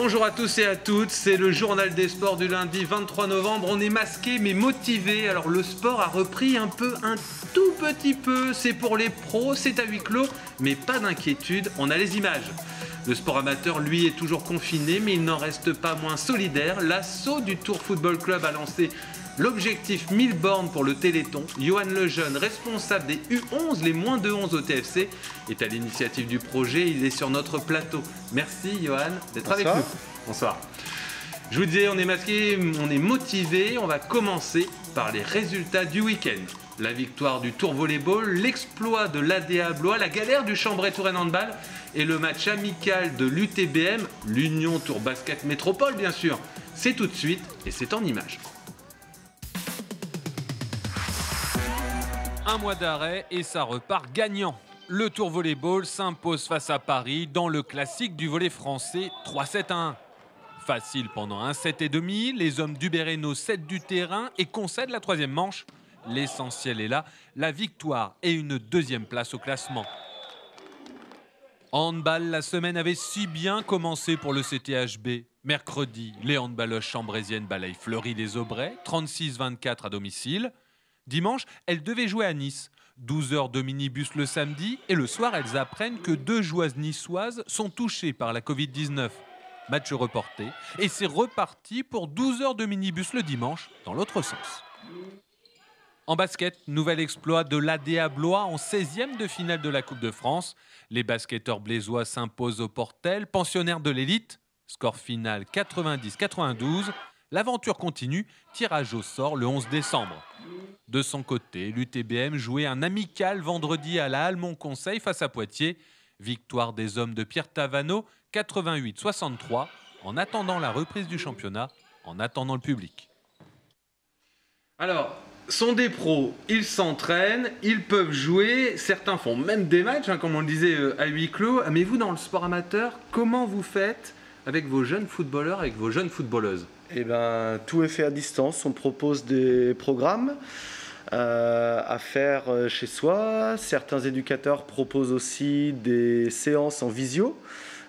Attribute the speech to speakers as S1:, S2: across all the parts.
S1: Bonjour à tous et à toutes, c'est le journal des sports du lundi 23 novembre. On est masqué mais motivé. Alors le sport a repris un tout petit peu. C'est pour les pros, c'est à huis clos, mais pas d'inquiétude, on a les images. Le sport amateur, lui, est toujours confiné, mais il n'en reste pas moins solidaire. L'assaut du Tour Football Club a lancé l'objectif 1000 bornes pour le Téléthon. Johan Lejeune, responsable des U11, les moins de 11 au TFC, est à l'initiative du projet. Il est sur notre plateau. Merci Johan d'être avec nous. Bonsoir. Je vous disais, on est masqué, on est motivé. On va commencer par les résultats du week-end. La victoire du Tour Volleyball, l'exploit de l'ADA Blois, la galère du Chambray-Touraine Handball et le match amical de l'UTBM, l'Union Tour Basket Métropole bien sûr. C'est tout de suite et c'est en images.
S2: Un mois d'arrêt et ça repart gagnant. Le Tour Volleyball s'impose face à Paris dans le classique du volley français 3-7-1. Facile pendant un 7,5, les hommes du Béréno cèdent du terrain et concèdent la troisième manche. L'essentiel est là, la victoire et une deuxième place au classement. Handball, la semaine avait si bien commencé pour le CTHB. Mercredi, les handballeuses chambrésiennes balayent Fleury-les-Aubrais, 36-24 à domicile. Dimanche, elles devaient jouer à Nice. 12 heures de minibus le samedi et le soir, elles apprennent que 2 joueuses niçoises sont touchées par la Covid-19. Match reporté et c'est reparti pour 12 heures de minibus le dimanche dans l'autre sens. En basket, nouvel exploit de l'ADA Blois en 16e de finale de la Coupe de France. Les basketteurs blésois s'imposent au Portel, pensionnaires de l'élite. Score final 90-92. L'aventure continue, tirage au sort le 11 décembre. De son côté, l'UTBM jouait un amical vendredi à la Halle Mont-Conseil face à Poitiers. Victoire des hommes de Pierre Tavano, 88-63, en attendant la reprise du championnat, en attendant le public.
S1: Alors, sont des pros, ils s'entraînent, ils peuvent jouer, certains font même des matchs, comme on le disait, à huis clos. Mais vous, dans le sport amateur, comment vous faites avec vos jeunes footballeurs, avec vos jeunes footballeuses ?
S3: Eh ben, tout est fait à distance. On propose des programmes à faire chez soi. Certains éducateurs proposent aussi des séances en visio,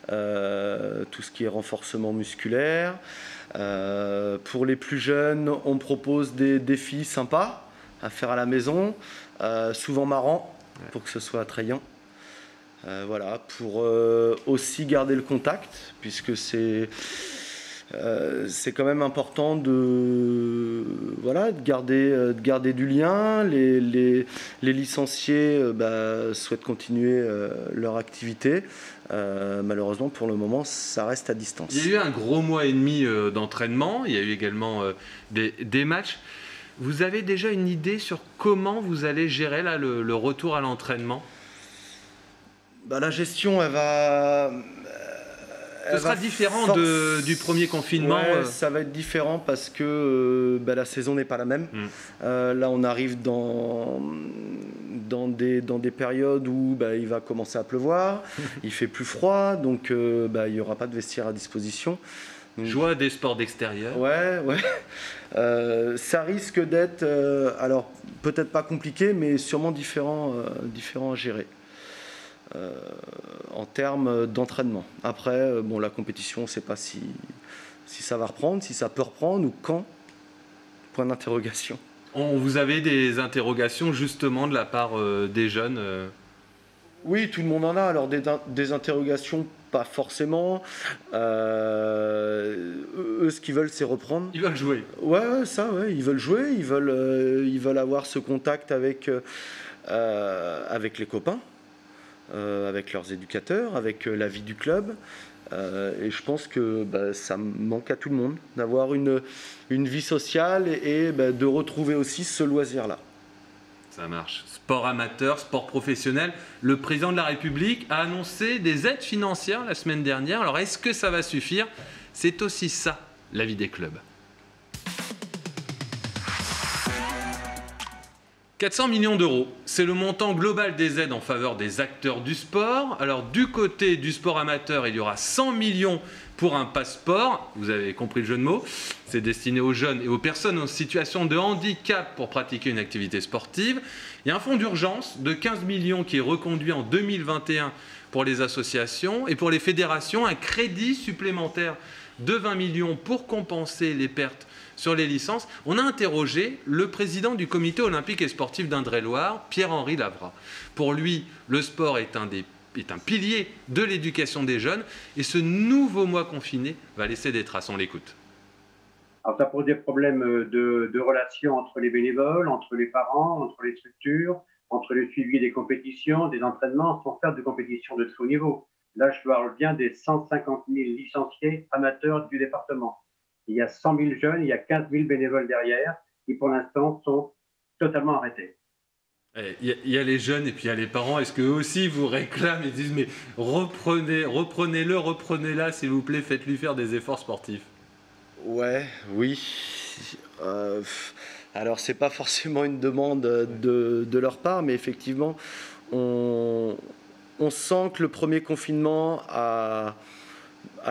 S3: tout ce qui est renforcement musculaire. Pour les plus jeunes, on propose des défis sympas à faire à la maison, souvent marrants pour que ce soit attrayant. Voilà, pour aussi garder le contact, puisque c'est quand même important de garder du lien. Les licenciés souhaitent continuer leur activité. Malheureusement, pour le moment, ça reste à distance.
S1: Il y a eu un gros mois et demi d'entraînement. Il y a eu également des matchs. Vous avez déjà une idée sur comment vous allez gérer là, le retour à l'entraînement ?
S3: La gestion, elle va...
S1: Ce sera différent du premier confinement.
S3: Ouais, ça va être différent parce que la saison n'est pas la même. Là, on arrive dans des périodes où il va commencer à pleuvoir, il fait plus froid, donc il n'y aura pas de vestiaire à disposition.
S1: Joie des sports d'extérieur.
S3: Ouais. Ça risque d'être, alors peut-être pas compliqué, mais sûrement différent à gérer. En termes d'entraînement. Après, la compétition, on ne sait pas si ça va reprendre, si ça peut reprendre ou quand. Point d'interrogation.
S1: Vous avez des interrogations justement de la part des jeunes
S3: Oui, tout le monde en a. Alors des interrogations, pas forcément. Eux, ce qu'ils veulent, c'est reprendre.
S1: Ils veulent jouer.
S3: Ouais, ils veulent jouer. Ils veulent avoir ce contact avec les copains. Avec leurs éducateurs, avec la vie du club. Et je pense que ça manque à tout le monde d'avoir une vie sociale et de retrouver aussi ce loisir-là.
S1: Ça marche. Sport amateur, sport professionnel. Le président de la République a annoncé des aides financières la semaine dernière. Alors est-ce que ça va suffire ? C'est aussi ça, la vie des clubs. 400 millions d'euros, c'est le montant global des aides en faveur des acteurs du sport. Alors du côté du sport amateur, il y aura 100 millions pour un passeport. Vous avez compris le jeu de mots. C'est destiné aux jeunes et aux personnes en situation de handicap pour pratiquer une activité sportive. Il y a un fonds d'urgence de 15 millions qui est reconduit en 2021 pour les associations et pour les fédérations, un crédit supplémentaire de 20 millions pour compenser les pertes sur les licences. On a interrogé le président du comité olympique et sportif d'Indre-et-Loire, Pierre-Henri Lavrat. Pour lui, le sport est un pilier de l'éducation des jeunes et ce nouveau mois confiné va laisser des traces. On l'écoute.
S4: Alors ça pose des problèmes de relations entre les bénévoles, entre les parents, entre les structures, entre le suivi des compétitions, des entraînements, sans faire de compétitions de très haut niveau. Là, je parle bien des 150 000 licenciés amateurs du département. Il y a 100 000 jeunes, il y a 15 000 bénévoles derrière qui, pour l'instant, sont totalement arrêtés.
S1: Il y a les jeunes et puis il y a les parents. Est-ce qu'eux aussi vous réclament et disent mais reprenez-la, s'il vous plaît, faites-lui faire des efforts sportifs?
S3: Oui. Alors, c'est pas forcément une demande de leur part, mais effectivement, on sent que le premier confinement a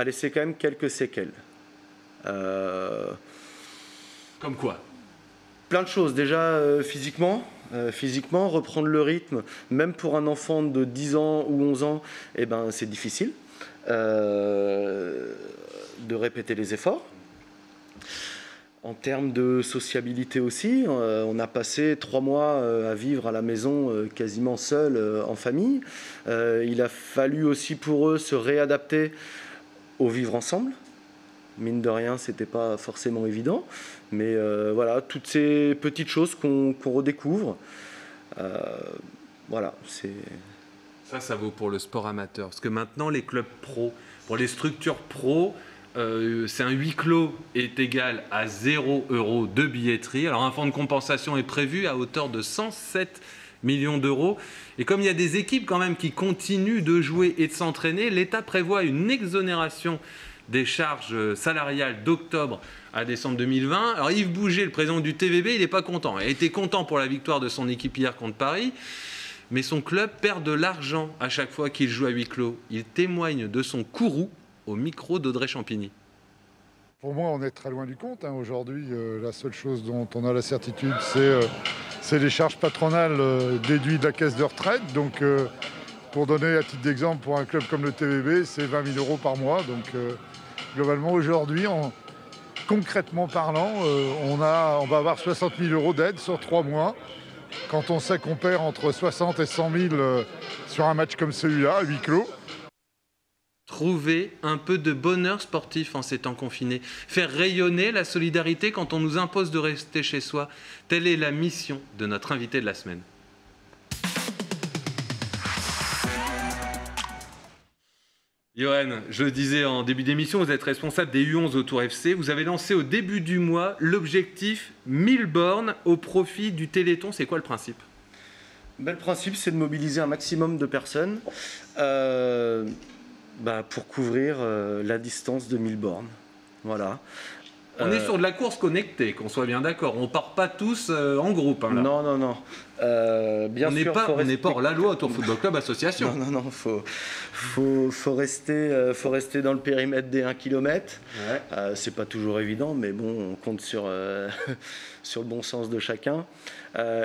S3: laissé quand même quelques séquelles.
S1: Comme quoi?
S3: Plein de choses. Déjà, physiquement, reprendre le rythme, même pour un enfant de 10 ans ou 11 ans, c'est difficile de répéter les efforts. En termes de sociabilité aussi, on a passé 3 mois à vivre à la maison quasiment seul en famille. Il a fallu aussi pour eux se réadapter au vivre ensemble. Mine de rien, c'était pas forcément évident. Mais voilà, toutes ces petites choses qu'on redécouvre. Voilà, c'est...
S1: Ça vaut pour le sport amateur. Parce que maintenant, les clubs pro, pour les structures pro, c'est un huis clos est égal à 0 € de billetterie. Alors un fonds de compensation est prévu à hauteur de 107 millions d'euros. Et comme il y a des équipes quand même qui continuent de jouer et de s'entraîner, l'État prévoit une exonération des charges salariales d'octobre à décembre 2020. Alors Yves Bouget, le président du TVB, il n'est pas content. Il était content pour la victoire de son équipe hier contre Paris, mais son club perd de l'argent à chaque fois qu'il joue à huis clos. Il témoigne de son courroux au micro d'Audrey Champigny.
S5: Pour moi, on est très loin du compte. Aujourd'hui, la seule chose dont on a la certitude, c'est les charges patronales déduites de la caisse de retraite. Donc, pour donner à titre d'exemple, pour un club comme le TVB, c'est 20 000 € par mois. Donc, globalement, aujourd'hui, concrètement parlant, on va avoir 60 000 € d'aide sur 3 mois. Quand on sait qu'on perd entre 60 et 100 000 sur un match comme celui-là, à huis clos.
S1: Trouver un peu de bonheur sportif en ces temps confinés. Faire rayonner la solidarité quand on nous impose de rester chez soi. Telle est la mission de notre invité de la semaine. Johan, je le disais en début d'émission, vous êtes responsable des U11 au Tour FC. Vous avez lancé au début du mois l'objectif 1000 bornes au profit du Téléthon. C'est quoi le principe ?
S3: Le principe, c'est de mobiliser un maximum de personnes pour couvrir la distance de 1000 bornes. Voilà.
S1: On est sur de la course connectée, qu'on soit bien d'accord. On ne part pas tous en groupe. Hein, là.
S3: Non. Bien sûr,
S1: on n'est pas hors la loi Tour Football Club Association.
S3: Non. Faut rester dans le périmètre des 1 km. Ouais. C'est pas toujours évident, mais bon, on compte sur le bon sens de chacun.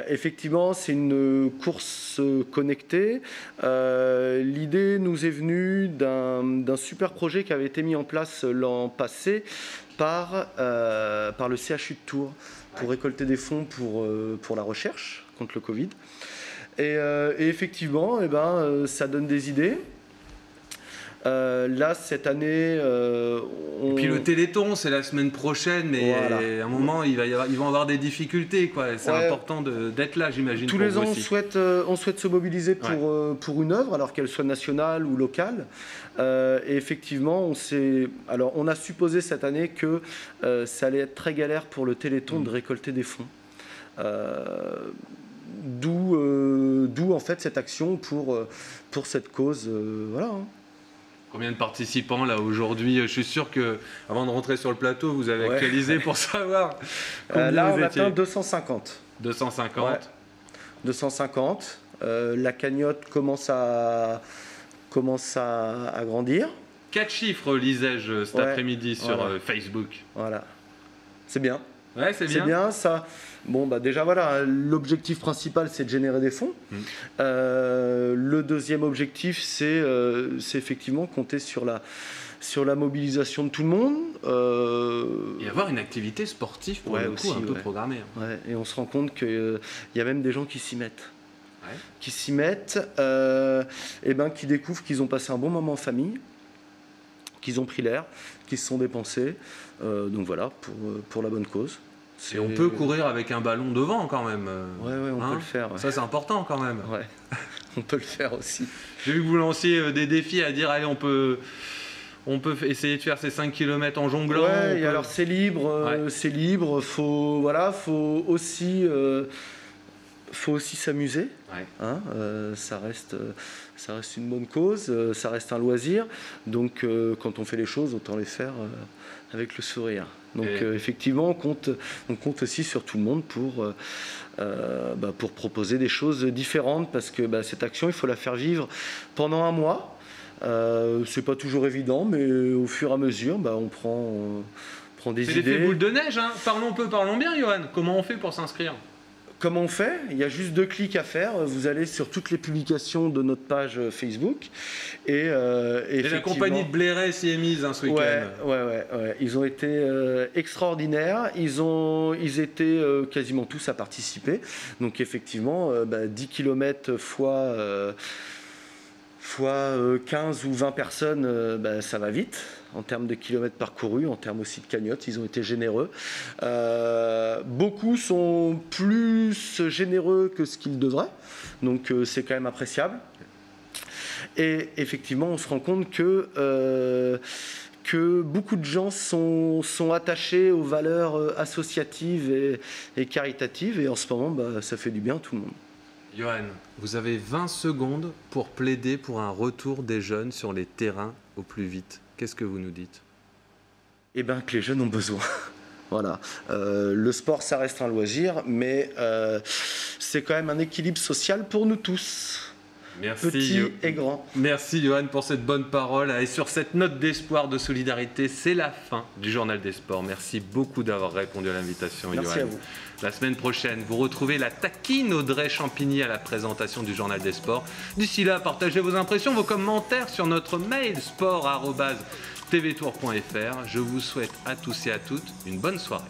S3: Effectivement, c'est une course connectée. L'idée nous est venue d'un super projet qui avait été mis en place l'an passé par le CHU de Tours pour récolter des fonds pour la recherche contre le Covid. Et effectivement, ça donne des idées. Là, cette année...
S1: Et puis le Téléthon, c'est la semaine prochaine, mais voilà. À un moment, ils vont avoir des difficultés. C'est important d'être là, j'imagine.
S3: Tous les ans, on souhaite se mobiliser pour une œuvre, alors qu'elle soit nationale ou locale. Et effectivement, on a supposé cette année que ça allait être très galère pour le Téléthon de récolter des fonds. D'où en fait cette action pour cette cause. Voilà.
S1: Combien de participants là aujourd'hui? Je suis sûr que avant de rentrer sur le plateau, vous avez actualisé pour savoir.
S3: Là, on atteint 250.
S1: 250.
S3: Ouais. 250. La cagnotte commence à grandir.
S1: 4 chiffres lisais-je cet après-midi sur Facebook.
S3: Voilà. C'est bien.
S1: Ouais, c'est bien.
S3: C'est bien ça. Bon, déjà voilà, l'objectif principal, c'est de générer des fonds. Le deuxième objectif, c'est effectivement compter sur sur la mobilisation de tout le monde.
S1: Et avoir une activité sportive pour
S3: Ouais,
S1: le coup,
S3: aussi,
S1: un peu
S3: ouais.
S1: programmée.
S3: Ouais, et on se rend compte qu'il y a même des gens qui s'y mettent.
S1: Ouais.
S3: Qui s'y mettent, et ben, qui découvrent qu'ils ont passé un bon moment en famille, qu'ils ont pris l'air, qu'ils se sont dépensés. Donc voilà, pour la bonne cause.
S1: Et on peut courir avec un ballon devant quand même.
S3: Ouais, on peut le faire. Ouais.
S1: Ça, c'est important quand même.
S3: Ouais. On peut le faire aussi.
S1: J'ai vu que vous lanciez des défis à dire allez, on peut essayer de faire ces 5 km en jonglant.
S3: Ouais, et
S1: peut...
S3: alors c'est libre, faut aussi s'amuser.
S1: Ouais.
S3: Hein, ça reste une bonne cause, ça reste un loisir. Donc quand on fait les choses, autant les faire avec le sourire. Donc effectivement, on compte aussi sur tout le monde pour proposer des choses différentes, parce que cette action, il faut la faire vivre pendant un mois. C'est pas toujours évident, mais au fur et à mesure, on prend des idées.
S1: C'est l'effet boule de neige, hein. Parlons bien, Johan. Comment on fait pour s'inscrire ?
S3: Comment on fait ? Il y a juste 2 clics à faire. Vous allez sur toutes les publications de notre page Facebook. Et
S1: la compagnie de Blairet s'y est mise ce week-end.
S3: Ouais. Ils ont été extraordinaires. Ils étaient quasiment tous à participer. Donc effectivement, 10 km fois 15 ou 20 personnes, ça va vite. En termes de kilomètres parcourus, en termes aussi de cagnotte, ils ont été généreux. Beaucoup sont plus généreux que ce qu'ils devraient, donc c'est quand même appréciable. Et effectivement, on se rend compte que beaucoup de gens sont attachés aux valeurs associatives et caritatives, et en ce moment, ça fait du bien à tout le monde.
S1: Johan, vous avez 20 secondes pour plaider pour un retour des jeunes sur les terrains au plus vite. Qu'est-ce que vous nous dites ?
S3: Eh bien, que les jeunes ont besoin. Voilà. Le sport, ça reste un loisir, mais c'est quand même un équilibre social pour nous tous.
S1: Merci,
S3: petits et grands.
S1: Merci Johan pour cette bonne parole. Et sur cette note d'espoir, de solidarité, c'est la fin du Journal des Sports. Merci beaucoup d'avoir répondu à l'invitation, Johan.
S3: Merci à vous.
S1: La semaine prochaine, vous retrouvez la taquine Audrey Champigny à la présentation du Journal des Sports. D'ici là, partagez vos impressions, vos commentaires sur notre mail sport@tvtour.fr. Je vous souhaite à tous et à toutes une bonne soirée.